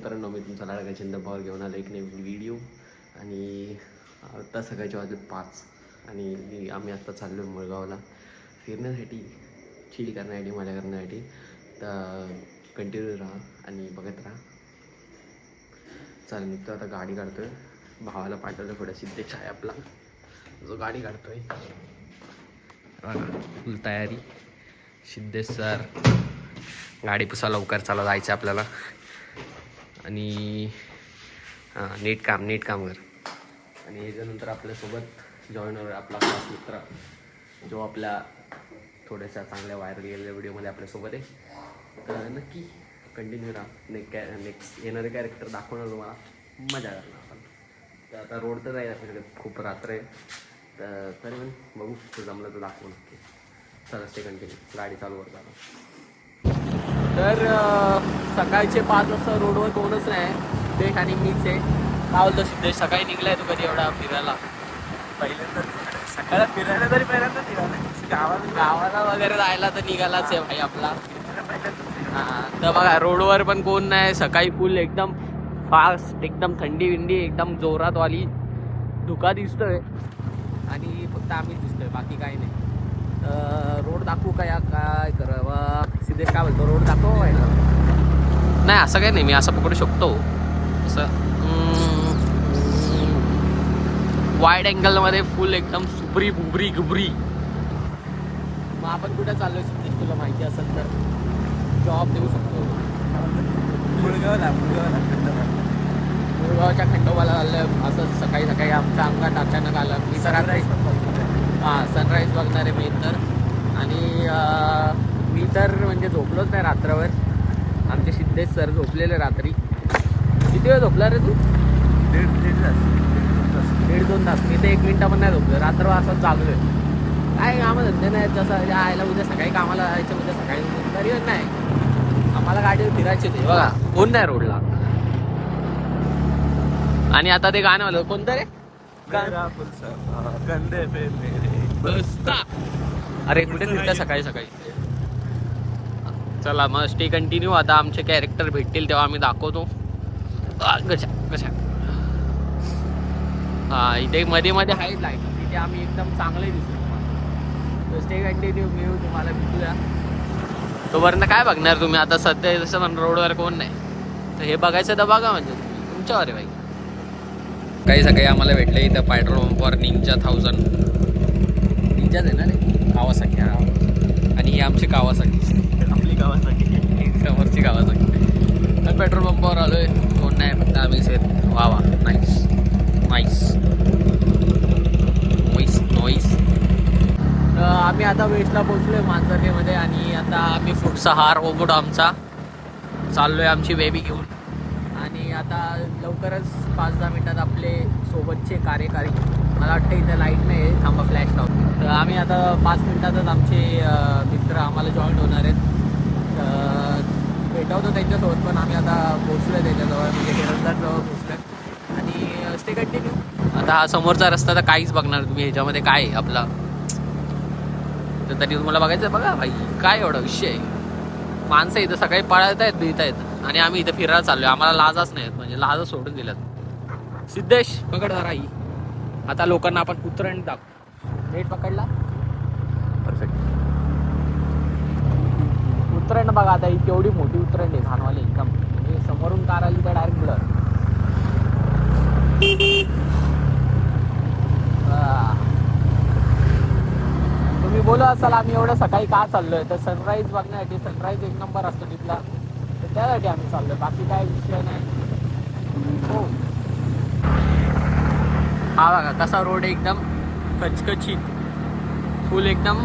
मित्रांनो, मी तुमचा लाडका चंदन पवार घेऊन आला एक नवीन व्हिडिओ. आणि आता सकाळचे वाजले 5 आणि आम्ही आत्ता चाललो आहे मुळगावला फिरण्यासाठी, चिल करण्यासाठी, मजा करण्यासाठी. तर कंटिन्यू राहा आणि बघत राहा. चालेल, निघतो आता, गाडी काढतो आहे. भावाला पाठवलं थोडं, सिद्धेश आहे आपला जो गाडी काढतो आहे. फुल तयारी. सिद्धेश सर गाडी पुसा, लवकर चला जायचं आपल्याला. आणि हां, नीट काम कर. आणि याच्यानंतर आपल्यासोबत जॉईन होईल आपला खास मित्र, जो आपल्या थोड्याशा चांगल्या व्हायरल गेलेल्या व्हिडिओमध्ये आपल्यासोबत आहे. तर नक्की कंटिन्यू राहा. नेक्स्ट येणारे कॅरेक्टर दाखवणार तुम्हाला, मजा करणार आपण. तर आता रोड तर जाईल आपल्याकडे, खूप रात्र आहे. तर तरी पण बघू, जमलं तर दाखवू नक्की. चला, स्टे कंटिन्यू, गाडी चालू करताना. तर सकाळचे 5 वाजता रोडवर कोणच नाही, सिद्धेश आणि मीच आहे. काय बोलतो सिद्धेश, सकाळी निघलाय तू कधी एवढा फिरायला? पहिल्यांदा सकाळला फिरायला तरी पहिल्यांदा निघाला. गावाला वगैरे जायला तर निघालाच आहे भाई आपला. हां, तर बघा रोडवर पण कोण नाही. सकाळी फुल एकदम फास्ट, एकदम थंडी विंडी एकदम जोरात वाली धुका दिसतोय आणि फक्त आम्हीच दिसतोय, बाकी काही नाही. रोड दाखवू का या काय करावं? सिद्धेश काय बोलतो, रोड दाखव व्हायला? नाही, असं काही नाही, मी असं पकडू शकतो. असं वाईड अँगलमध्ये फुल एकदम सुबरी बुबरी गुबरी. मग आपण कुठे चाललोय सिद्धेश, तुला माहिती असेल तर जॉब देऊ शकतो. मुळगावच्या खंडोबाला आलं असं सकाळी सकाळी आमच्या अंगात अचानक आलं. मी सनराईज सनराईज बघणार आहे मी तर. आणि मी तर म्हणजे झोपलोच नाही रात्रभर. आमचे सिद्धेश सर झोपलेले रात्री. किती वेळ झोपला रे तू? दीड दोन तास. मी तर 1 मिनिटं पण नाही झोपलो, रात्र असं जागलो आहे. काय कामं धंदे नाही तसं, आयला उद्या सकाळी कामाला जायचं, उद्या सकाळी तरी नाही. आम्हाला गाडीवर फिरायचे ते बघा, कोण नाही रोडला. आणि आता ते गाणं आलं कोणतं रे? अरे कुठे फिरता सकाळी सकाळी? चला मग स्टे कंटिन्यू. आता आमचे कॅरेक्टर भेटतील तेव्हा आम्ही दाखवतो कशा कशा. हां, इथे मध्ये मध्ये आहे लाईट, तिथे आम्ही एकदम चांगले दिसतो तुम्हाला. स्टे कंटिन्यू, मी तुम्हाला भेटूया. तोपर्यंत काय बघणार तुम्ही? आता सध्या जसं पण रोडवर कोण नाही, तर हे बघायचं तर बघा, म्हणजे तुमच्यावर आहे बाई. काही सकाळी आम्हाला भेटलं इथं पेट्रोल पंपवर निंजा 1000. निंजाच आहे ना रे, कावासाकी. आणि ही आमची कावासाकी, आपली गावासाठी समोरची कावासाकी. आणि पेट्रोल पंपावर आलो आहे, कोण नाही, फक्त आम्हीच आहेत. वा वा, नाईस नाईस नॉईस नॉईस. आम्ही आता वेस्टला पोचलो आहे मांजरखेमध्ये. आणि आता आम्ही फुटचा हार ओबूट आमचा चाललो आहे आमची बेबी घेऊन. आणि आता लवकरच 5-10 मिनटात आपले सोबतचे कार्यकारी, मला वाटतं इथं लाईट नाही आहे, थांबा फ्लॅश लावतो. तर आम्ही आता 5 मिनटातच आमचे मित्र आम्हाला जॉईन होणार आहेत. भेटवतो त्यांच्यासोबत, पण आम्ही आता पोचलो आहे त्याच्याजवळ, म्हणजे हिरंदाजवळ पोचलो आहे. आणि स्टे कंटिन्यू. आता हा समोरचा रस्ता तर काहीच बघणार तुम्ही, ह्याच्यामध्ये काय आहे आपला, तर तरी तुम्हाला बघायचं आहे. बघा भाई, काय एवढा विषय आहे. माणसं इथं सकाळी पळत आहेत, भिजत आहेत, आणि आम्ही इथं फिरायला चाललो आहे. आम्हाला लाजच नाहीत, म्हणजे लाजच सोडून दिल्यात. सिद्धेश पकड राही. आता लोकांना आपण उतरण दाखव. रेट पकडला, परफेक्ट. उतरण बघा आता, ही केवढी मोठी उतरण आहे, धानवाली एकदम. म्हणजे समोरून कार आली तर डायरेक्ट ब्लर. तुम्ही बोला असाल आम्ही एवढं सकाळी का चाललोय, तर सनराईज बघण्यासाठी. सनराईज 1 नंबर असतो तिथला, तर त्यासाठी आम्ही चाललोय, बाकी काय विषय नाही. हो, हा बघा कसा रोड एकदम कचकची, फुल एकदम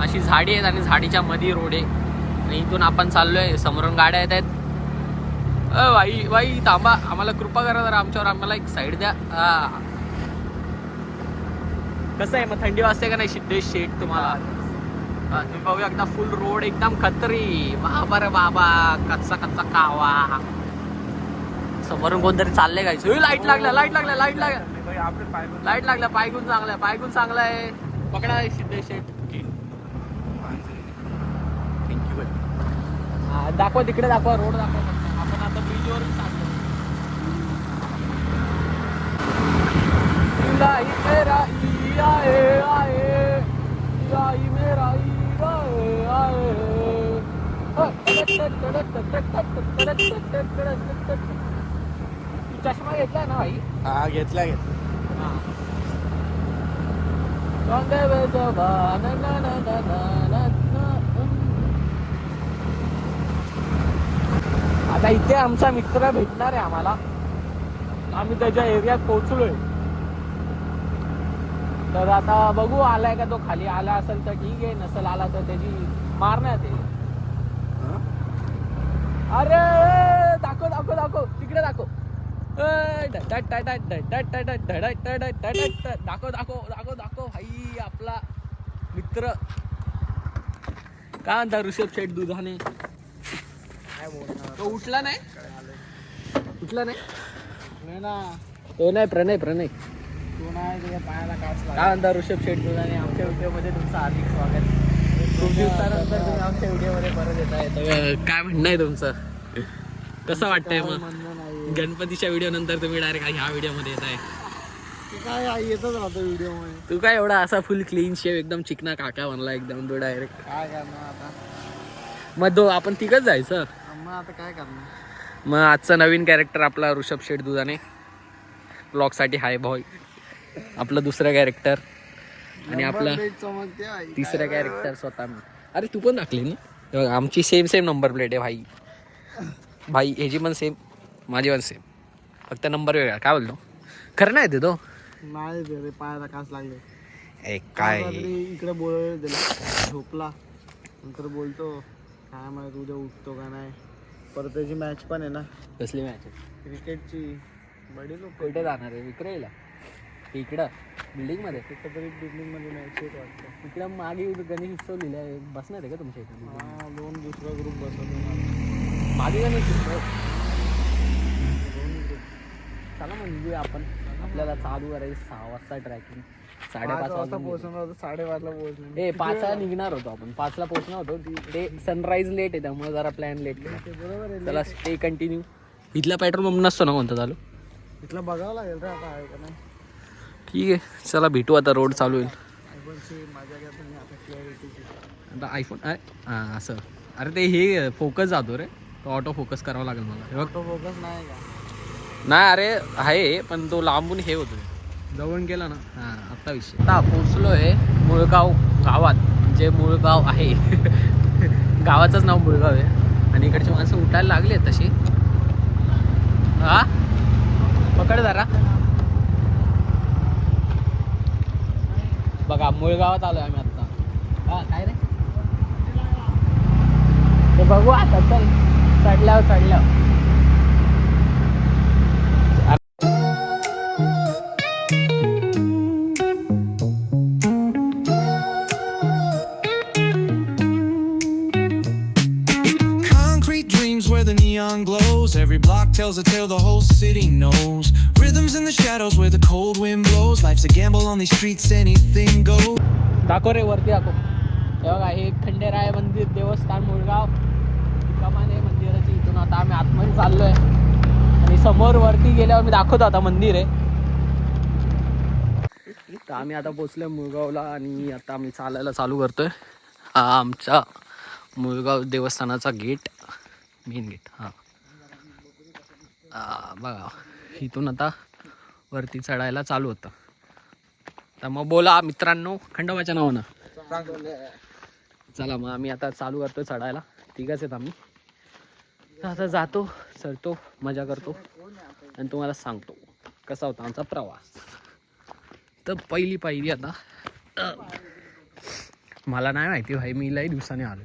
अशी झाडी आहेत आणि झाडीच्या मध्ये रोड आहे. आणि इथून आपण चाललोय, समोरून गाड्या येत आहेत. बाई बाई थांबा, आम्हाला कृपा करा जरा आमच्यावर, आम्हाला एक साईड द्या. कसं आहे मग, थंडी वाजते का नाही सिद्धेश शेठ तुम्हाला? तुम्ही बघूया एकदा, फुल रोड एकदम खत्री. बाबा रे बाबा, कच्चा कच्चा कावा. समोरून कोणतरी चालले काय? लाईट लागल्या, लाईट लागल्या, लाईट लागल्या, लाईट लागल्या. पायगुण चांगलाय, पायगुण चांगलाय. पकडा सिद्धेश शेठ. थँक्यू. दाखवा तिकडे, दाखवा रोड दाखवा. आपण आता ब्रिजवरून चाललो. चष्मा घेतलाय ना भाई? हा घेतला आता इथे आमचा मित्र भेटणार आहे आम्हाला. आम्ही त्याच्या एरियात पोहोचलोय. तर आता बघू आलाय का तो. खाली आला असेल तर ठीक आहे, नसेल आला तर त्याची मारण्यात आहे. अरे दाखव दाखव दाखव, तिकडे दाखव. दाखव दाखव दाखव दाखव भाई आपला मित्र. काय म्हणता ऋषभ शेठ दुधाने? तो उठला नाही? उठला नाही ना तो नाही. प्रणय तू नाही तुझ्या पायाला काच काय म्हणता ऋषभ शेठ दुधाने? आमच्या व्हिडिओमध्ये तुमचं हार्दिक स्वागत. खूप दिवसानंतर तुम्ही आमच्या व्हिडिओमध्ये परत येत आहे. तर काय म्हणणं आहे तुमचं? कसं वाटतंय मग गणपतीच्या व्हिडिओ नंतर तुम्ही डायरेक्ट ह्या व्हिडिओमध्ये येत आहे? काय येतच राहतो व्हिडिओ मध्ये. तू काय एवढा असा फुल क्लीन शेव एकदम चिकना काका बनला एकदम तो डायरेक्ट. काय करणार आता? मग आपण तिघच जायचं. मग आता काय करणार? मग आजचा नवीन कॅरेक्टर आपला ऋषभ शेठ दुधाने ब्लॉगसाठी हाय बॉय. आपलं दुसरं कॅरेक्टर आणि आपलं तिसरं कॅरेक्टर स्वतः मी. अरे तू पण दाखली ना? आमची सेम नंबर प्लेट आहे भाई. भाई ह्याची पण सेम, माझी पण सेम, फक्त नंबर वेगळा. काय बोलतो? खरं नाही ते तो नाही रे, पायाला काच लागले. काय इकडे बोल दिला, झोपला. नंतर बोलतो काय माहिती उद्या उठतो का नाही. परत त्याची मॅच पण आहे ना. कसली मॅच आहे? क्रिकेटची. बडी लोक कुठे जाणार आहे? विक्रेला इकडं बिल्डिंग मध्ये. कुठेतरी बिल्डिंग मध्ये मॅच येत वाटतं. इकडं मागे गणेश उत्सव लिहिलाय, बसणार आहे का तुमच्या इकडे? हा, दोन दुसरा ग्रुप बसवतो मागे गणेश उत्सव. चला म्हणजे आपण आपल्याला चालू करायचं 6 वाजता ट्रॅकिंग. 5:30 वाजता पोहोचणार होतं, 5:30ला पोहोचणार. 5ला निघणार होतो आपण. 5ला पोहोचणार होतो. ते सनराईज लेट आहे त्यामुळे जरा प्लॅन लेट केला. बरोबर आहे. चला स्टे कंटिन्यू. इथला पेट्रोल पंप नसतो ना कोणता चालू? इथला बघावं लागेल रे आता आहे का नाही. ठीक आहे चला भेटू. आता रोड चालू होईल. माझ्या काय पण आता क्लॅरिटीची. आता आयफोन हां असं. अरे ते हे फोकस जातो रे, तो ऑटो फोकस करावा लागेल मला. हे बघ तो फोकस नाही का? नाही अरे आहे, पण तो लांबून हे होतो. जवळ गेला ना. हां आत्ता विषय. आता पोचलो आहे मुळगाव गावात. जे मुळगाव आहे गावाचंच नाव मुळगाव आहे. आणि इकडची माणसं उठायला लागली आहेत तशी. हा पकड जरा. बघा मुळगावात आलोय आम्ही आत्ता. हा काय रे ते बघू आता. चल चढल्यावर Concrete dreams where the neon glows. Every block tells a tale the whole city knows. Rhythms in the shadows where the cold wind blows. Life's a gamble on these streets, anything goes. दाखव रे वरती दाखव. हे बघा हे खंडेराय मंदिर देवस्थान मुळगाव. कमान आहे मंदिराची. इथून आता आम्ही आतमध्ये चाललोय आणि समोर वरती गेल्यावर मी दाखवतो आता मंदिर आहे. तर आम्ही आता पोचलोय मुळगावला आणि आता आम्ही चालायला चालू करतोय. हा आमचा मुळगाव देवस्थानाचा गेट, मेन गेट. हां बघा इथून आता वरती चढायला चालू होतं. तर मग बोला मित्रांनो खंडोबाच्या नावानं. चला मग आम्ही आता चालू करतो चढायला. तिघच आहेत आम्ही. तर आता जातो, चढतो, मजा करतो आणि तुम्हाला सांगतो कसा होता आमचा प्रवास. तर पहिली पायरी आता मला नाही माहिती भाई, मी लई दिवसाने आलो.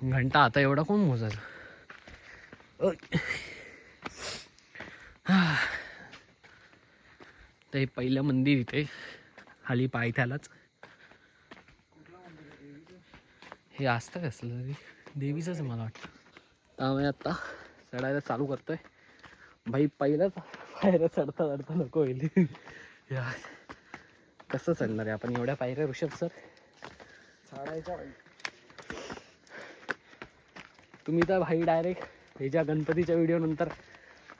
घंटा आता एवढा कोण मोजायचा. तर हे पहिलं मंदिर इथे खाली पायथ्यालाच. हे असतं कसलं तरी देवीचंच मला वाटतं. त्यामुळे आत्ता चढायला चालू करतोय भाई. पहिलंच पायऱ्या चढता नको होईल यार. कसं चढणार आहे आपण एवढ्या पायऱ्या ऋषभ सर? चढायच्या. तुम्ही तर भाई डायरेक्ट ह्याच्या गणपतीच्या व्हिडिओ नंतर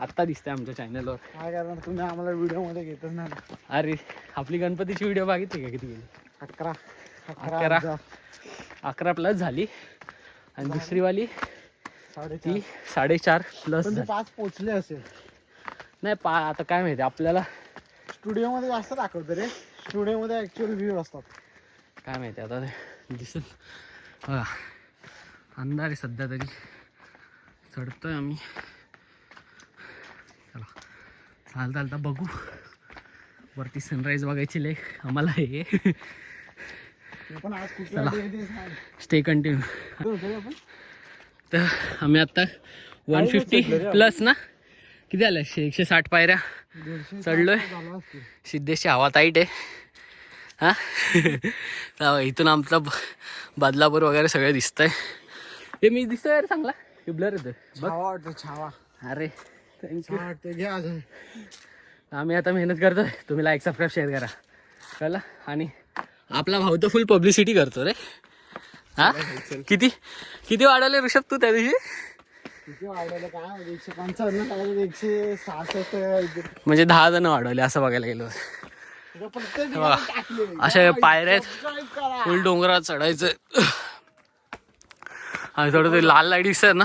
आत्ता दिसतंय आमच्या चॅनलवर. काय करणार तुम्ही आम्हाला व्हिडिओमध्ये घेतच नाही. अरे आपली गणपतीची व्हिडिओ बघितली का किती गेली? 11 प्लस झाली आणि दुसरीवाली ती 4.5 प्लस. 5 पोचले असेल. नाही आता काय माहिती आपल्याला, स्टुडिओमध्ये जास्त दाखवतं रे, स्टुडिओमध्ये ॲक्च्युअल व्ह्यू असतात. काय माहिती आता ते दिसेल. बघा अंधार आहे सध्या तरी, चढतोय आम्ही. चला चालता चालता बघू वरती सनराईज बघायची लय आम्हाला हे. पण आज चला कुठे स्टे कंटिन्यू. आपण तर आम्ही आता 150 प्लस ना, किती आलं 160 पायऱ्या चढलोय. सिद्धेशची हवा ताईट आहे हा. इथून आमचा बदलापूर वगैरे सगळं दिसतंय. हे मी दिसतोय यार चांगला, हे ब्लर येतोय. छावा वाटतो, छावा. अरे छान वाटतं, घ्या अजून. आम्ही आता मेहनत करतोय. तुम्ही लाईक सबस्क्राईब शेअर करा कळलं. आणि आपला भाऊ तर फुल पब्लिसिटी करतो रे. हा किती किती वाढवले ऋषभ तू त्या दिवशी? किती वाढवलं काय माहिती, 155 टाकलं, 166. म्हणजे 10 जण वाढवले असं बघायला गेलो. प्रत्येक बघा, टाकले. अशा पायऱ्या आहेत, सबस्क्राईब करा. फुल डोंगरात चढायचं. आणि थोडं ते लाल लाईट दिसत ना,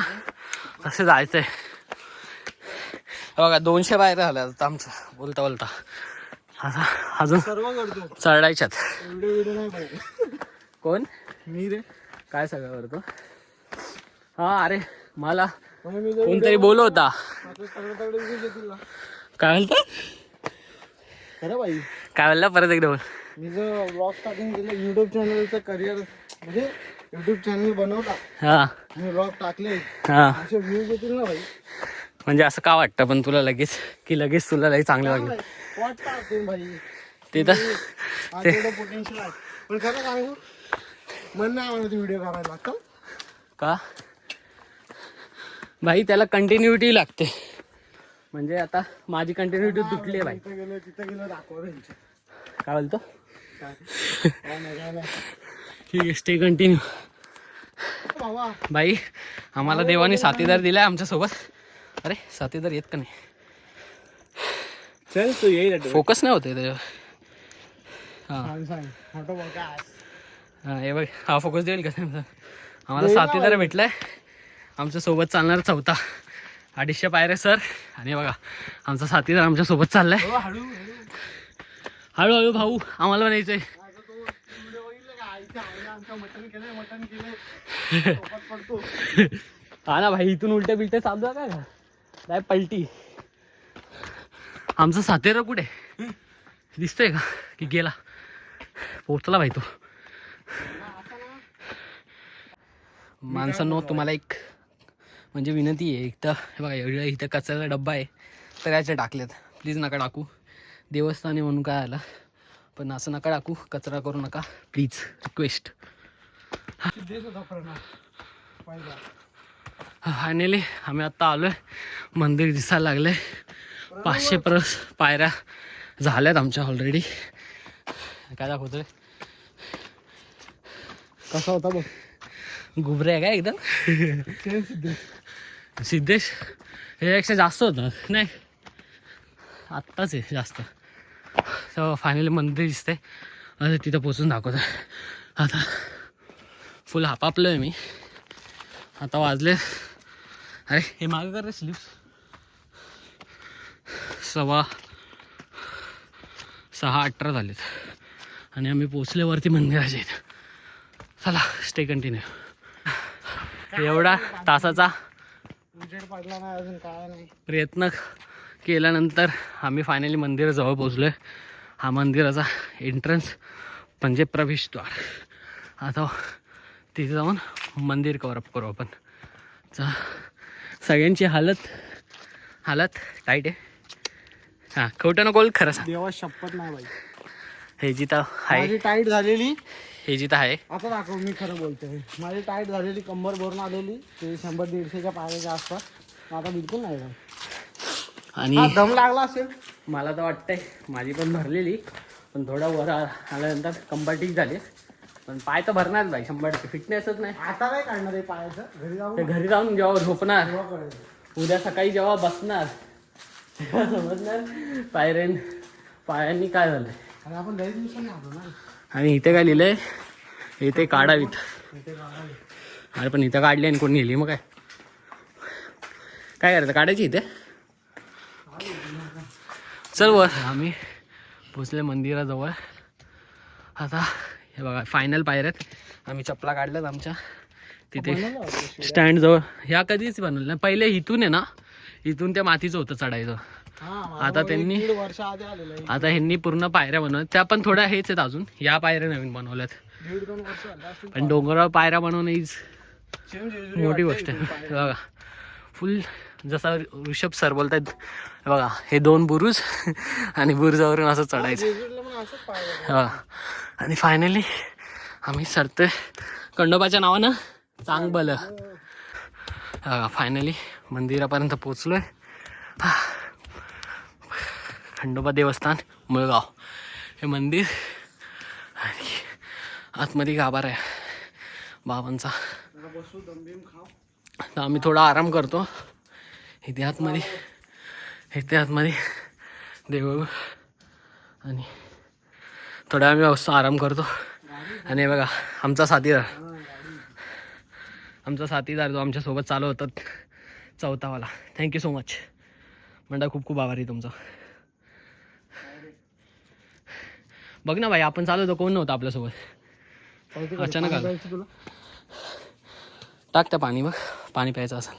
तसं जायचंय. बघा 200 पायऱ्या झाल्या आता आमचं बोलता बोलता. आता अजून सर्व करतो, चढायच्यात. व्हिडिओ नाही पाहिजे. कोण मी रे, काय सगळं करतो. हा अरे मला म्हणून मी जर कोणतरी बोलव होता. आता सगळं तेवढे व्ह्यूज येतील ना. काय बोलतो, खरं बाई, काय बोलला परत एकदा बोल. मी जर ब्लॉग स्टार्टिंग केलं, युट्यूब चॅनलचं करिअर, म्हणजे युट्यूब चॅनल बनवला हा आणि ब्लॉग टाकले, हा. असे व्ह्यूज येतील ना भाई. म्हणजे असं का वाटतं पण तुला लगेच, की लगेच तुला लई चांगलं वाटलं. वाटतं आपण भाई, ते तर तेवढं पोटेन्शियल आहे. पण खरं सांगू, मन नाही म्हणत व्हिडिओ करायला लागतं का भाई, त्याला कंटिन्युटी लागते. म्हणजे आता माझी कंटिन्युटी तुटली आहे भाई. तिथं गेलं दाखवा त्यांचं. काय बोलतो. काय नाही. ठीक आहे स्टे कंटिन्यू. बाबा भाई आम्हाला देवाने साथीदार दिलाय आमच्यासोबत. अरे साथीदार येत का नाही, चल तू येईल. फोकस नाही होते त्याच्यावर. सांग फोटो बघ काय. हा हे बघ, हा फोकस देईल का आम्हाला. साथीदार भेटलाय आमच्या सोबत चालणार चौथा. 250 पायऱ्या सर. आणि बघा आमचा साथीदार आमच्या सोबत चाललाय. हळूहळू भाऊ आम्हाला पण यायचंय. हा ना भाई, इथून उलटे बिलटे चालू आहे का काय पलटी. आमचा साथीदार कुठे दिसतोय का की गेला, पोचला भाई तो. माणसांनो तुम्हाला एक म्हणजे विनंती आहे. एक तर हे बघा एवढं इथं कचऱ्याचा डब्बा आहे, तर याचे टाकलेत. प्लीज नका टाकू, देवस्थान आहे म्हणून काय आला, पण असं नका टाकू, कचरा करू नका प्लीज, रिक्वेस्ट. फायनली आम्ही आत्ता आलो आहे, मंदिर दिसायला लागलं आहे. 500 प्लस पायऱ्या झाल्यात आमच्या ऑलरेडी. काय दाखवतोय, कसा होता बघ, गुबरे आहे का एकदम. सिद्धेश ह्यापेक्षा जास्त होतं नाही, आत्ताच आहे जास्त. तर फायनली मंदिर दिसतंय, आता तिथं पोचून दाखवतं. आता फुल हापापलं आहे मी. आता वाजले, अरे हे मागं कर रे स्लिप्स, 6:18 झालेत आणि आम्ही पोचले वरती मंदिराच्या इथं. चला स्टे कंटिन्यू. एवढा तासाचा उजेड पडला नाही अजून, काय नाही. प्रयत्न केल्यानंतर आम्ही फायनली मंदिराजवळ पोचलो आहे. हा मंदिराचा एंट्रन्स म्हणजे प्रवेशद्वार. आता तिथे जाऊन मंदिर कव्हरअप करू आपण. सगळ्यांची हालत टाईट आहे. हां खोटं नको खरं सांग. देवा शपथ नाही भाई, हे जिथं आहे, माझी टाईट झालेली, हे जिथं आहे आता दाखव मी खरं बोलतोय. माझी टाईट झालेली, कंबर भरून आलेली, ते 100-150च्या पायऱ्याच्या आसपास. आता बिलकुल नाही भाई. आणि दम लागला असेल मला तर वाटतंय माझी पण भरलेली, पण थोडा वर आल्यानंतर कंबर ठीक झाली. पण पाय तर भरणार भाई 100%. फिटनेसच नाही. आता काय काढणार आहे पायाचं, घरी जाऊन ते घरी जाऊन जेव्हा झोपणार, तेव्हा कळेल. उद्या सकाळी जेव्हा बसणार तेव्हा समजणार पायांनी काय झालंय. आणि आपण लई दिवसांनी आलो ना. आणि इथे काय लिहिलंय, इथे काढावीत. इथे काढावी. अरे पण इथं काढली आणि कोणी नेली मग काय करायचं, काढायची इथे. चल वर. आम्ही पोचले मंदिराजवळ. आता हे बघा फायनल पायऱ्यात. आम्ही चपला काढल्यात आमच्या तिथे स्टँड जवळ. ह्या कधीच बनवलं नाही. पहिले इथून आहे ना, इथून त्या मातीचं होतं चढायचं. आता त्यांनी 1.5 वर्ष आधी आलेलं आहे. आता ह्यांनी पूर्ण पायऱ्या बनवल्या. त्या पण थोड्या हेच आहेत अजून. या पायऱ्या नवीन बनवल्यात. 1.5-2 वर्ष आलं असतील. पण डोंगरावर पायऱ्या बनवणं हीच सेम जेजुरी मोठी वाटते गोष्ट आहे. इथून पायऱ्या. बघा फुल जसा ऋषभ सर बोलतायत. बघा हे 2 बुरुज आणि बुरुजावरून असं चढायचं. जेजुरीला पण असंच पायऱ्या आहेत. बघा. आणि फायनली आम्ही चढतोय खंडोबाच्या नावानं चांगलं. फायनली मंदिरापर्यंत पोचलोय. खंडोबा देवस्थान मुळगाव हे मंदिर. आणि आतमध्ये गाभारा आहे बाबांचा. जरा बसू, दमबिम खाऊ. तर आम्ही थोडा आराम करतो इथे आतमध्ये. देऊळ आणि थोडा आम्ही अवस्था आराम करतो. आणि बघा आमचा साथीदार जो आमच्यासोबत चालू होतात 4थावाला. थँक्यू सो मच मंडळ. खूप खूप आभारी तुमचा. बघ ना भाई, आपण चालू होतो कोण नव्हतं आपल्यासोबत. अचानक आलं. जायचं तुला? टाक त्या पाणी. बघ पाणी प्यायचं असेल.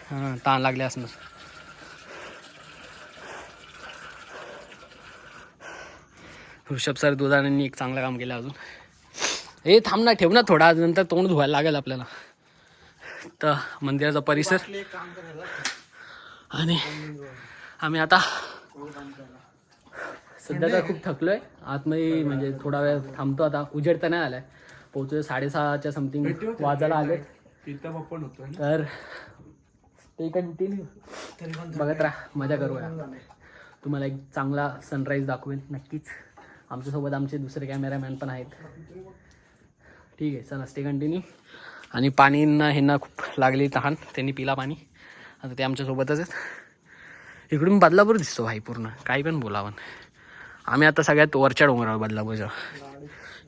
हां ताण लागले असणार. ऋषभ सर दुधाण्यांनी एक चांगलं काम केलं अजून. हे थांब ना, ठेव ना थोडा, नंतर तोंड धुवायला लागेल आपल्याला. तर मंदिराचा परिसर. एक काम करायला आणि आम्ही आता सध्या तर खूप थकलोय. आतमध्ये म्हणजे थोडा वेळ थांबतो आता. उजेड तर नाही आलाय. पोहोचतोय 6:30च्या समथिंग वाजायला आले. तर ते कंटिन्यू बघत राहा, मजा करूया. तुम्हाला एक चांगला सनराईज दाखवेल नक्कीच. आमच्यासोबत आमचे दुसरे कॅमेरामॅन पण आहेत. ठीक आहे चला, स्टे कंटिन्यू. आणि पाणींना ह्यांना खूप लागली तहान. त्यांनी पिला पाणी. आता ते आमच्यासोबतच आहेत. इकडून बदलापूर दिसतो भाई पूर्ण, काही पण बोलावं. आम्ही आता सगळ्यात वरच्या डोंगरावर बदलापूरच्या.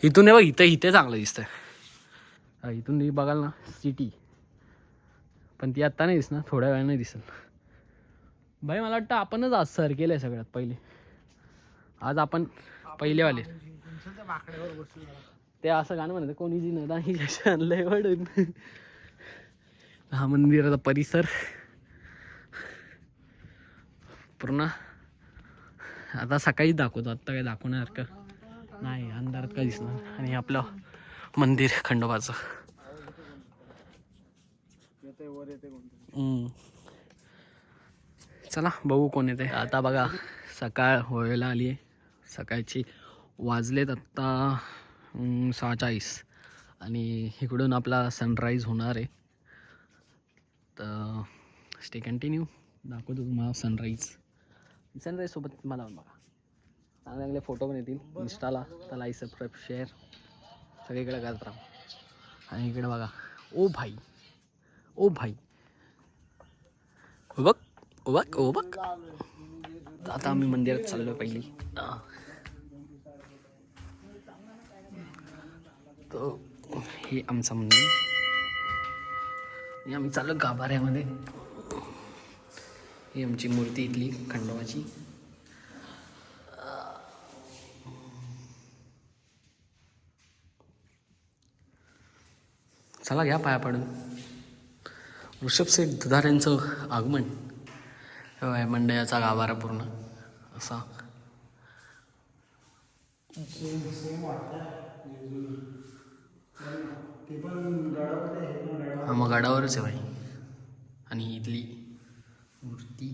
इथून बघ, इथे चांगलं दिसतंय. इथून बघाल ना सिटी, पण ती आत्ता नाही दिसणार, थोड्या वेळाने दिसेल. भाई मला वाटतं आपणच आज सर केलं आहे सगळ्यात पहिले. आज आपण पहिलेवाले. ते असं गाणं म्हणतं, कोणी जी नदाही आणलंय वडून. हा मंदिराचा परिसर पूर्ण आता सकाळीच दाखवतो. आत्ता काही दाखवणार का नाही, अंधारात काय दिसणार. आणि आपलं मंदिर खंडोबाचं. चला बघू कोण येते. आता बघा सकाळ व्हायला आली आहे. सकाळची वाजलेत आत्ता 6:40 आणि इकडून आपला सनराईज होणार आहे. तर स्टे कंटिन्यू, दाखवतो तुम्हाला सनराईज सोबत मला बघा. चांगले चांगले फोटो पण येतील इंस्टाला. तर लाईक, सबस्क्राईब, शेअर सगळीकडे करत राहा. आणि इकडे बघा, ओ भाई बघ. आता आम्ही मंदिरात चाललो पहिली. तर हे आमचं मंदिर. आम्ही चाललो गाभाऱ्यामध्ये. ही आमची मूर्ती इथली खंडोबाची. चला घ्या पाया पडून. ऋषभ शेठ दुधाऱ्यांचं आगमन. मंडळाचा गाभारा पूर्ण असा. हा मग गडावरच आहे भाई. आणि इथली मूर्ती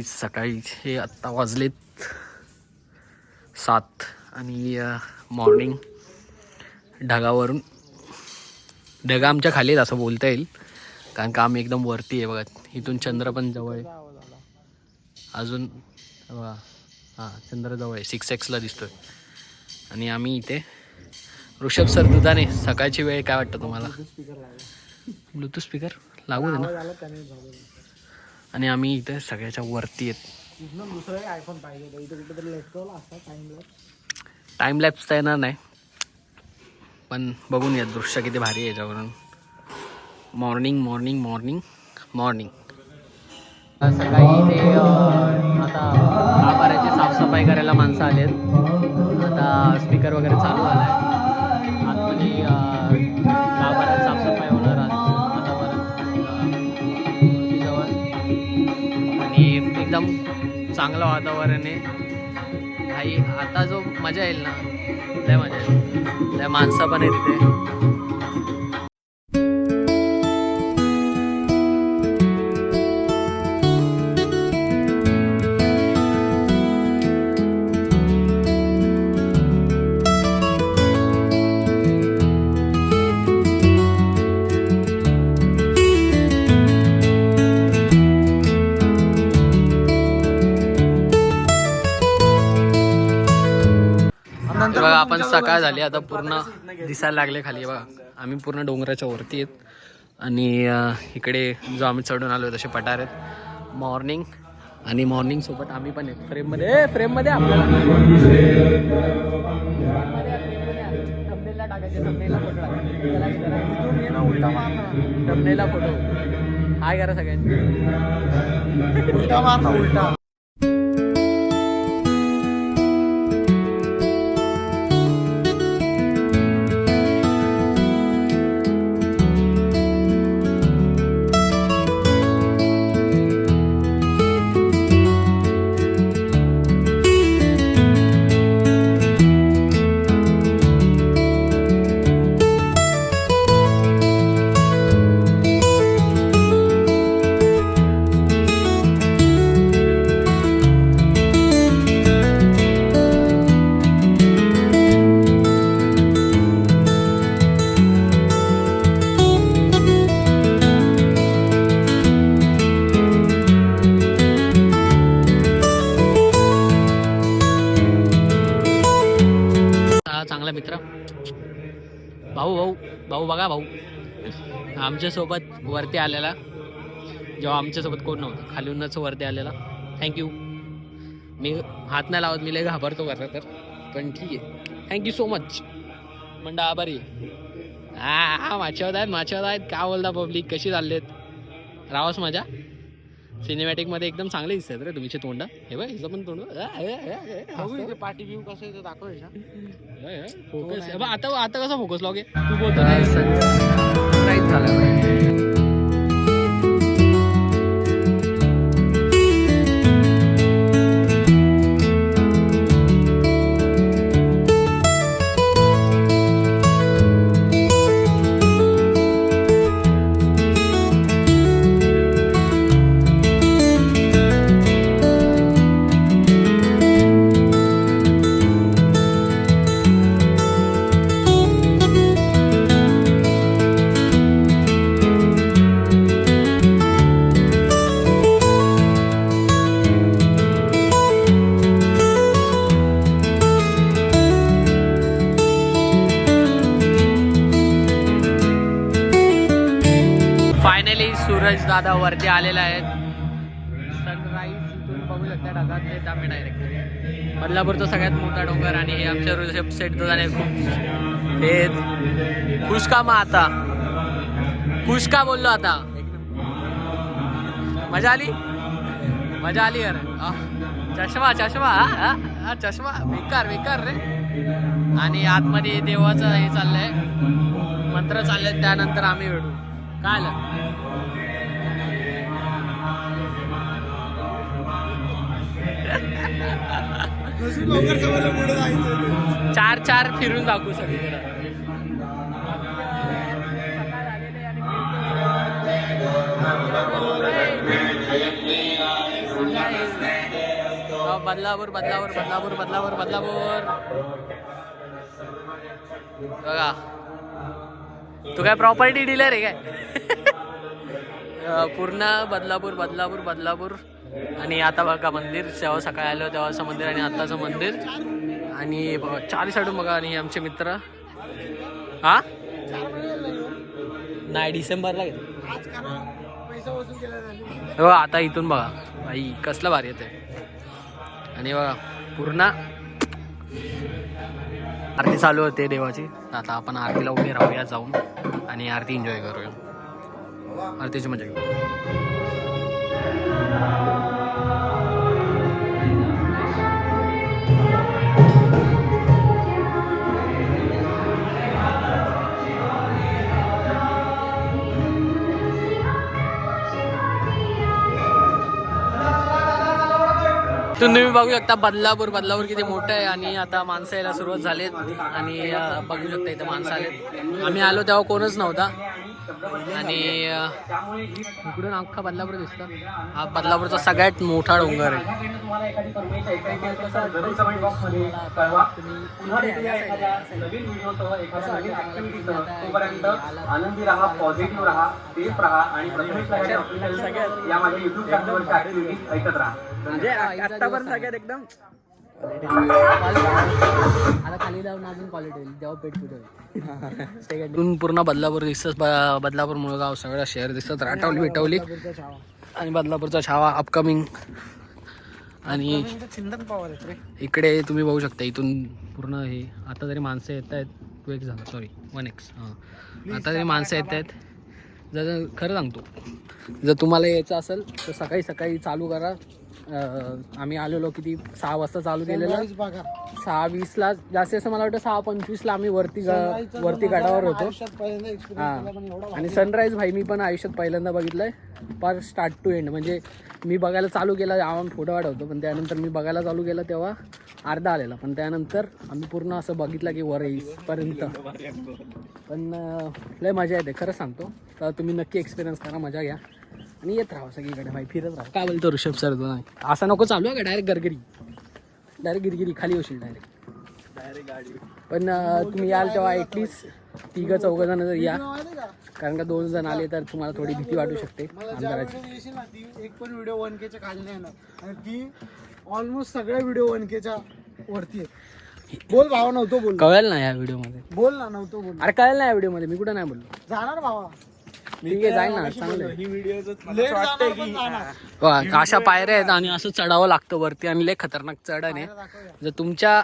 सकाळी हे आत्ता वाजलेत 7 आणि मॉर्निंग ढगावरून ढगा आमच्या खाली आहेत असं बोलता येईल, कारण का आम्ही एकदम वरती आहे बघा. इथून चंद्र पण जवळ आहे अजून बघा. हां चंद्र जवळ आहे, 6x दिसतोय. आणि आम्ही इथे ऋषभ सर दुधाने सकाळची वेळ काय वाटतं तुम्हाला? ब्लूटूथ स्पीकर लागू दे ना. आणि आम्ही इथे सगळ्याच्या वरती आहेत. दुसरा आयफोन पाहिजे इथे कुठेतरी लटकवला असता टाइम लॅप्स तर येणार नाही, पण बघून या दृश्य किती भारी आहे याच्यावरून. मॉर्निंग मॉर्निंग मॉर्निंग मॉर्निंग सकाळी ते आता गाभाऱ्याची साफसफाई करायला माणसं आली आहेत. आता स्पीकर वगैरे चालू झाला आहे. आतमध्ये गाभाऱ्यात साफसफाई होणार आज आता जवळ. आणि एकदम चांगलं वातावरण आहे भाई. आता जो मजा येईल ना, लय मजा येईल. लय माणसं पण आहे तिथे. बघा आपण सकाळ झाली आता, पूर्ण दिसायला लागले खाली बघा. आम्ही पूर्ण डोंगराच्या वरती आहेत आणि इकडे जो आम्ही चढून आलो तसे पठार आहेत. मॉर्निंग आणि मॉर्निंग सोबत आम्ही पण आहेत फ्रेममध्ये आपल्याला फोटो हाय करा सगळ्यांनी. उलटा मारना उलटा. चांगला मित्र भाऊ बघा भाऊ आमच्यासोबत वरती आलेला, जेव्हा आमच्यासोबत कोण नव्हतं. खालूनच वरती आलेला. थँक्यू. मी हात नाही लावत, मी लय घाबरतो करता तर, पण ठीक आहे. Thank you so much. मंडा आभारी. हा माच्यावर आहेत काय बोलता पब्लिक, कशी चाललेत? रावस माझ्या सिनेमॅटिकमध्ये एकदम चांगले दिसतात रे तुमचे तोंड. हे बघ हिचं पण तोंड पार्टी व्ह्यू कसं आहे दाखवायचा. फोकस आता कसा फोकस लॉग आहे तू बोलतो नाही. सनराईज झाला. फायनली सूरज दादा वरती आलेला आहे. सनराईज इथून बघू शकता ढगात येत आम्ही डायरेक्ट. बदलापूरचा सगळ्यात मोठा डोंगर आणि हे आमच्या ऋषभ सेट दादाने खूप हे खुश का मग आता खुश का बोललो आता. मजा आली यार. चष्मा चष्मा बेकार रे. आणि आतमध्ये देवाचं हे चाललंय, मंत्र चाललंय, त्यानंतर आम्ही भेटू. काय आलं? चार फिरून दाखवू सगळीकडे. बदलापूर बदलापूर बदलापूर बदलापूर बदलापूर बघा. तू काय प्रॉपर्टी डीलर आहे काय? पूर्ण बदलापूर बदलापूर बदलापूर. आणि आता बघा मंदिर, जेव्हा सकाळी आलो तेव्हाचं मंदिर आणि आत्ताचं मंदिर. आणि बघा चारी साईडून बघा. आणि आमचे मित्र हा नाही डिसेंबरला गेलो. हो आता इथून बघा भाई कसलं भारी येते. आणि बघा पूर्ण आरती चालू होते देवाची. आता आपण आरतीला उभे राहूया जाऊन आणि आरती एन्जॉय करूया. आरतीची मजा घेऊ. तुम्ही बघू शकता बदलापूर किती मोठं आहे. आणि आता माणसं यायला सुरुवात झालीत. आणि बघू शकता इथं माणसं आलेत. आम्ही आलो तेव्हा कोणच नव्हता. आणि इकडून अख्खा बदलापूर दिसतं. हा बदलापूरचा सगळ्यात मोठा डोंगर आहे. आनंदी राहा, पॉझिटिव्ह राहा, सेफ राहा आणि या माझ्या युट्यूब चॅनलवरच्या ऍक्टिव्हिटीज ऐकत राहा. म्हणजे आतापर्यंत सगळ्यात एकदम आता खाली जाऊन अजून क्वालिटी होईल तेव्हा पेट कुठे पूर्ण बदलापूर दिसत. बदलापूर मुळगाव सगळं शहर दिसत. राटावली भेटवली आणि बदलापूरचा छावा अपकमिंग. आणि चिंतन पॉवर आहे रे. इकडे तुम्ही बघू शकता इथून पूर्ण हे. आता जरी माणसं येत आहेत 2x झालं सॉरी 1x. हां आता जरी माणसं येत आहेत. जर खरं सांगतो जर तुम्हाला यायचं असेल तर सकाळी सकाळी चालू करा. आम्ही आलेलो किती 6 वाजता चालू केलेलं. 6:20ला जास्तीत असं मला वाटतं 6:25ला आम्ही वरती गडावर होतो. हां आणि सनराईज भाई मी पण आयुष्यात पहिल्यांदा बघितलंय. पर स्टार्ट टू एंड. म्हणजे मी बघायला चालू केलं आम्ही फोटो काढवतो. पण त्यानंतर मी बघायला चालू केलं तेव्हा अर्धा आलेला. पण त्यानंतर आम्ही पूर्ण असं बघितलं की वर येईपर्यंत. पण लय मजा येते खरं सांगतो. तर तुम्ही नक्की एक्सपिरियन्स करा, मजा घ्या आणि येत राहा सगळीकडे भाई, फिरत राहा. काय बोलतो ऋषभ सर तू? नाही असं नको चालू आहे का डायरेक्ट गिरगिरी खाली होशील डायरेक्ट गाडी. पण तुम्ही याल तेव्हा ॲटलिस्ट 3-4 जण जर या. कारण का 2 जण आले तर तुम्हाला थोडी भीती वाटू शकते अंधाराची. एक पण व्हिडिओ 1Kच्या खाली नाही येणार. आणि ती ऑलमोस्ट सगळ्या व्हिडिओ 1Kच्या वरती आहे. बोल भावा, नव्हतो बोल. कळेल ना या व्हिडिओमध्ये. बोल ना, नव्हतो बोल. अरे कळेल ना या व्हिडिओमध्ये. मी कुठं नाही बोललो. जाणार भावा, ठीक आहे जाईल ना, चांगलं. लेट जाणार पण जाणार. अशा पायऱ्या आहेत आणि असं चढावं लागतं वरती. आणि लय खतरनाक चढण आहे. जर तुमच्या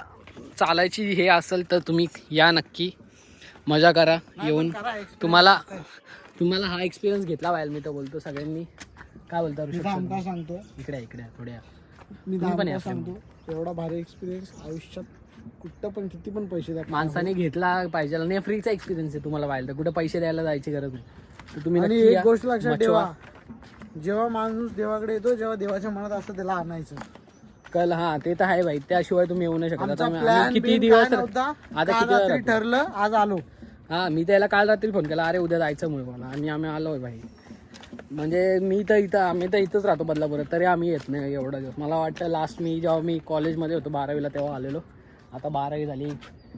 चालायची हे असेल तर तुम्ही या नक्की, मजा करा येऊन. तुम्हाला हा एक्सपिरियन्स घेतला पाहिजे. मी तर बोलतो सगळ्यांनी. काय बोलता ऋषभ? काय सांगतो, इकडे थोड्या मी पण सांगतो, एवढा भारी एक्सपिरियन्स आयुष्यात कुठं पण किती पण पैसे द्या माणसाने घेतला पाहिजे. आणि फ्रीचा एक्सपिरियन्स आहे. तुम्हाला पाहिजे तर कुठं पैसे द्यायला जायची गरज नाही. तर तुम्ही आणि नक्की एक या. गोष्ट लक्षात ठेवा, जेव्हा माणूस देवाकडे येतो, जेव्हा देवाच्या मनात असतं त्याला आणायचं. कल हा ते तर आहे भाई. त्याशिवाय तुम्ही येऊ नाही शकत. आमचा आता plan आम्ही किती बिन दिवस काय नव्हता. आता काल किती रात्री वेळ ठरलं, आज आलो. हा मी त्याला काल रात्री फोन केला, अरे उद्या जायचं मुळे मला. आणि आम्ही आलोय भाई. म्हणजे आम्ही तर इथंच राहतो बदलापुरात, तरी आम्ही येत नाही एवढा दिवस. मला वाटतं लास्ट जेव्हा मी कॉलेजमध्ये होतो 12वीला तेव्हा आलेलो. आता 12वी झाली,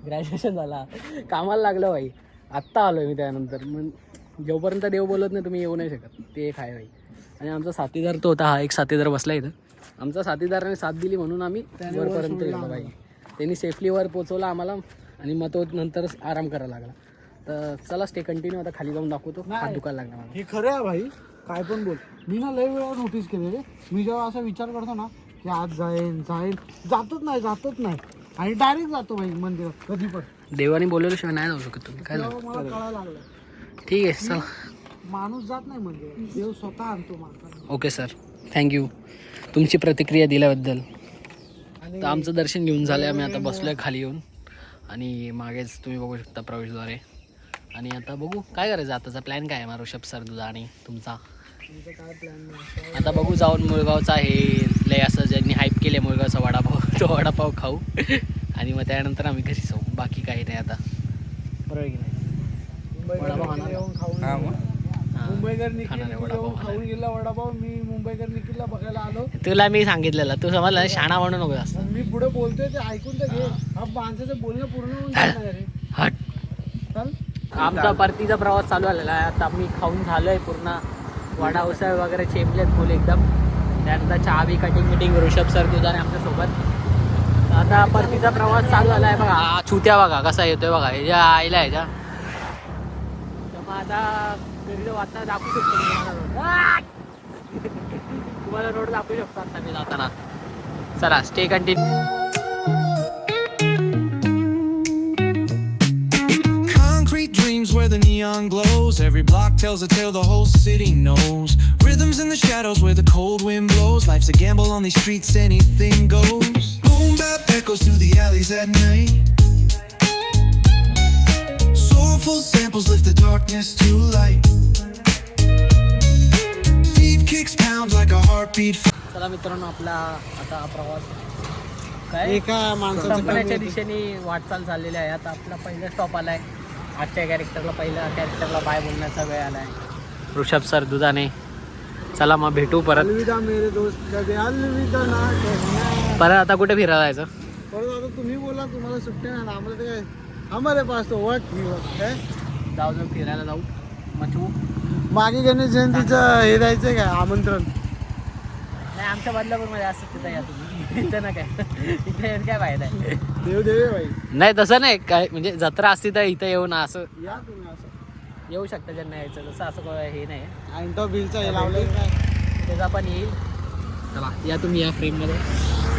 ग्रॅज्युएशन झाला, कामाला लागलं भाई. आत्ता आलोय मी त्यानंतर. मग जोपर्यंत देव बोलत नाही तुम्ही येऊ नाही शकत. ते एक आहे भाई. आणि आमचा साथीदार तो होता. हा एक साथीदार बसला इथं. आमचा साथीदाराने साथ दिली म्हणून आम्ही वरपर्यंत गेलो भाई. त्यांनी सेफली वर पोचवला आम्हाला. आणि मग तो नंतर आराम करायला लागला. तर चला स्टे कंटिन्यू. आता खाली जाऊन दाखवतो. हात दुखायला लागला मला. हे खरं आहे भाई, काय पण बोल. मी ना लय वेळा नोटीस केले रे. मी जेव्हा असा विचार करतो ना की आज जाईन जातच नाही. आणि डायरेक्ट जातो भाई मंदिरात कधी पण. देवाने बोलवल्याशिवाय नाही जाऊ शकत तुम्ही. काय तेव्हा मला कळायला लागलं ठीक आहे चला. माणूस जात नाही मंदिरात, देव स्वतः आणतो माणसाला. ओके सर, थँक्यू तुमची प्रतिक्रिया दिल्याबद्दल. तर आमचं दर्शन घेऊन झालं. आम्ही आता बसलोय खाली येऊन. आणि मागेच तुम्ही बघू शकता प्रवेशद्वारे. आणि आता बघू काय करायचं. आताचा प्लॅन काय आहे मग ऋषभ सर तुझा आणि तुमचा? काय प्लॅन नाही. आता बघू जाऊन मुळगावचा हे लय असं ज्यांनी हाईप केले मुळगावचा वडापाव, तो वडापाव खाऊ. आणि मग त्यानंतर आम्ही घरी जाऊ. बाकी काही नाही आता. बरोबर की नाही? वडापाव खाणार येऊन खाऊन मुंबईकर निखिल खाणार आहे तू वडापाव येऊन खाऊन गेला वडापाव. मी मुंबईकर निखिलला बघायला आलो. तुला मी सांगितलेलं तू समजलं शाणा म्हणू नको जास्त. मी पुढे बोलतोय ते ऐकून तर घे. हा माणसाचं बोलणं पूर्ण होऊन जाणार रे. हट. चल आमचा परतीचा प्रवास चालू झालेला आहे. आता आम्ही खाऊन झालोय पूर्ण. वडा उसळ वगैरे चेपलेत फुल एकदम. त्यानंतर चहा बी कटिंग मिटिंग ऋषभ सर तुझा आमच्यासोबत. आता परतीचा प्रवास चालू झाला आहे बघा. हा चुत्या बघा कसा येतोय बघा. ह्याच्या आईला ह्याच्या. तर मग आता घरी वाटतं दाखवू शकतो तुम्हाला रोड दाखवू शकतो आता मी जाताना. चला stay continue. Concrete dreams where the neon glows. Every block tells a tale the whole city knows. Rhythms in the shadows where the cold wind blows. Life's a gamble on these streets, anything goes. Boom bap echoes through the alleys at night. Soulful samples lift the darkness to light. Deep kicks pound like a heartbeat. चला मित्रांनो आपला आता प्रवास काय एका माणसाचं संपण्याच्या दिशेने वाटचाल चाललेली आहे. आता आपला पहिला स्टॉप आलाय. आजच्या पहिल्या कॅरेक्टरला बाय बोलण्याचा वेळ आलाय. ऋषभ सर दुधाने. चला मग भेटू परत. अलविदा मेरे दोस्त कभी अलविदा ना कहना. परत आता कुठे फिरायला जायचं. परत आता तुम्ही बोला तुम्हाला सुट्टी नाही ना आम्हाला ते काय हमारे पास तो वक्त ही वक्त है. जाऊ फिरायला जाऊ मचू. मागे गणेश जयंतीचं हे द्यायचं काय आमंत्रण. नाही आमच्या बदलापूरमध्ये असं तिथं या तुम्ही. इथं ना काय इथे येऊन काय फायदा आहे. देव देवे भाई नाही तसं नाही काय म्हणजे जत्रा असती तर इथं येऊ ना असं या तुम्ही असं येऊ शकता ज्यांना यायचं. जसं असं काय हे नाही. अँटो बिलचा हे लावलं काय त्याचा पण येईल. चला या तुम्ही या फ्रेममध्ये.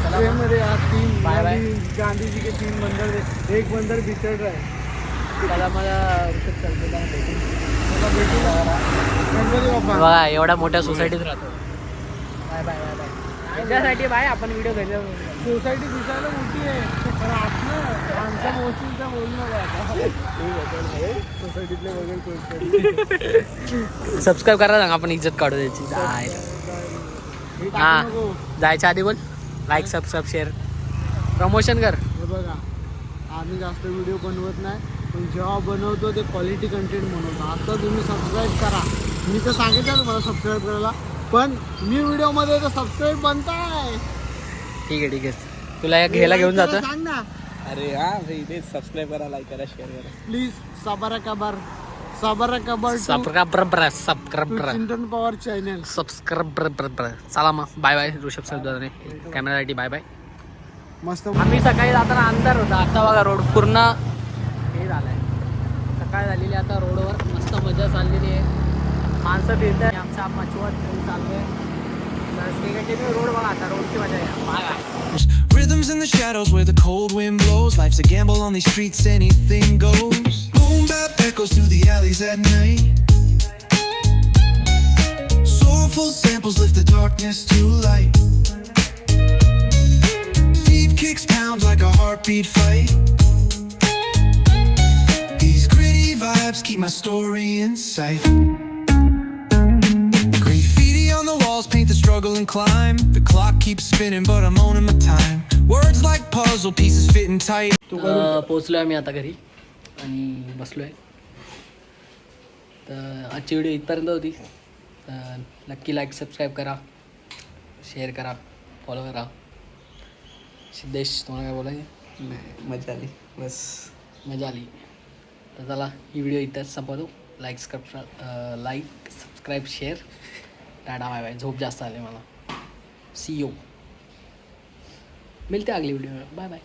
चला ट्रेन मध्ये आज 3 बाय बाय. गांधी जी के 3 बंदर थे. एक बंदर बिछड़ रहा है. त्याला मला ऋषभ चलतेला भेटून चला भेटू गणपती बाप्पा. बघा एवढ्या मोठ्या सोसायटीत राहतो. Bye bye bye bye. त्याच्यासाठी बाय आपण व्हिडिओ घेतो. सोसायटी दिसायला मोठी आहे पण आतनं माणसं मोठीचं बोलणं काय सोसायटीतले वगैरे सबस्क्राईब करा सांगा आपण इज्जत काढू द्यायची. हा जायच्या आधी बोल लाईक सबस्क्राईब शेअर प्रमोशन कर. हे बघा आम्ही जास्त व्हिडिओ बनवत नाही पण जेव्हा बनवतो ते क्वालिटी कंटेंट बनवतो. आता तुम्ही सबस्क्राईब करा. मी तर सांगितलं तुम्हाला सबस्क्राईब करायला पण मी व्हिडिओमध्ये तर सबस्क्राईब बनताय. ठीक आहे तुला या घ्यायला घेऊन जातो. सांग ना. अरे हा इथे सबस्क्राईब करा लाईक करा शेअर करा प्लीज सबरा कबर सबस्क्राईब चिंतन पवार चॅनल सबस्क्राईब. चला मग बाय बाय. ऋषभ सर कॅमेरासाठी बाय बाय. मस्त. आम्ही सकाळी जाताना अंधार होता. आता बघा रोड पूर्ण हे झालाय. सकाळ झालेली आता रोडवर मस्त मजा चाललेली आहे. माणसं फिरतात. आमचा मचवत घेऊन चाललोय. रोड बघा आता रोडची मजा आहे. Bye bye. Rhythms in the shadows where the cold wind blows. Life's a gamble on these streets, anything goes. Boom bap echoes through the alleys at night. Soulful samples lift the darkness to light. Deep kicks pound like a heartbeat fight. These gritty vibes keep my story in sight. Graffiti on the walls paint the struggle and climb. The clock keeps spinning but I'm owning my time. Words like puzzle pieces fitting tight. पोचलोय आम्ही आता घरी आणि बसलोय. तर आजची video इथपर्यंत होती. तर नक्की लाईक सबस्क्राईब करा शेअर करा फॉलो करा. सिद्धेश तुम्हाला काय बोलायचं. मजा आली बस मजा आली. तर चला ही व्हिडिओ इथंच संपवतो. Like subscribe share. Tata bye bye. झोप जास्त आले मला. See you. मिलते अगली वीडियो में. Bye bye.